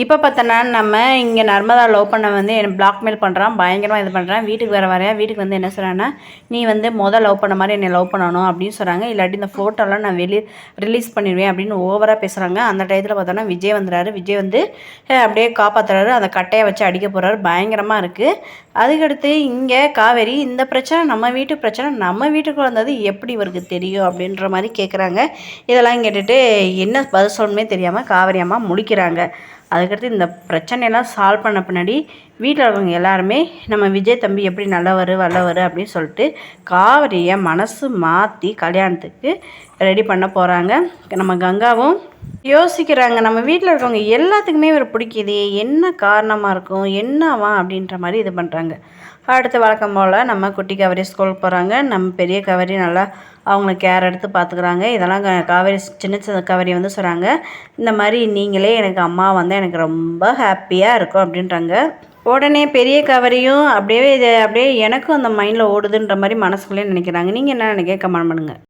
இப்போ பார்த்தோன்னா நம்ம இங்கே நர்மதா லவ் பண்ண வந்து என்னை பிளாக்மெயில் பண்ணுறான், பயங்கரமாக இது பண்ணுறான். வீட்டுக்கு வரையா வீட்டுக்கு வந்து என்ன சொல்கிறான்னா, நீ வந்து லவ் பண்ண மாதிரி என்னை லவ் பண்ணணும் அப்படின்னு சொல்கிறாங்க. இல்லாட்டி இந்த ஃபோட்டோலாம் நான் ரிலீஸ் பண்ணிடுவேன் அப்படின்னு ஓவராக பேசுகிறாங்க. அந்த டயத்தில் பார்த்தோன்னா விஜய் வந்துடுறாரு. விஜய் வந்து அப்படியே காப்பாற்றுறாரு. அந்த கட்டையை வச்சு அடிக்க போகிறாரு. பயங்கரமாக இருக்குது. அதுக்கடுத்து இங்கே காவேரி, இந்த பிரச்சனை நம்ம வீட்டு பிரச்சனை, நம்ம வீட்டுக்கு வந்தது எப்படி இவருக்கு தெரியும் அப்படின்ற மாதிரி கேட்குறாங்க. இதெல்லாம் கேட்டுட்டு என்ன பதில் சொல்லணுமே தெரியாமல் காவேரி அம்மா முழிக்கிறாங்க. அதுக்கடுத்து இந்த பிரச்சனையெல்லாம் சால்வ் பண்ண பின்னாடி வீட்டில் இருக்கவங்க எல்லாருமே நம்ம விஜய் தம்பி எப்படி நல்லவர் வல்லவர் அப்படின்னு சொல்லிட்டு காவிரியை மனசு மாற்றி கல்யாணத்துக்கு ரெடி பண்ண போகிறாங்க. நம்ம கங்காவும் யோசிக்கிறாங்க, நம்ம வீட்டில் இருக்கவங்க எல்லாத்துக்குமே இவர் பிடிக்குது, என்ன காரணமாக இருக்கும், என்னவா அப்படின்ற மாதிரி இது பண்ணுறாங்க. அடுத்து வழக்கம் போல் நம்ம குட்டி காவேரி ஸ்கூலுக்கு போகிறாங்க. நம்ம பெரிய காவேரி நல்லா அவங்கள கேர் எடுத்து பார்த்துக்குறாங்க. இதெல்லாம் காவேரி சின்ன காவேரி வந்து சொல்கிறாங்க, இந்த மாதிரி நீங்களே எனக்கு அம்மா வந்தால் எனக்கு ரொம்ப ஹாப்பியாக இருக்கும் அப்படின்றாங்க. உடனே பெரிய காவேரியும் அப்படியே எனக்கும் அந்த மைண்டில் ஓடுதுன்ற மாதிரி மனசுக்குள்ளே நினைக்கிறாங்க. நீங்கள் என்ன நினைக்க கமெண்ட் பண்ணுங்கள்.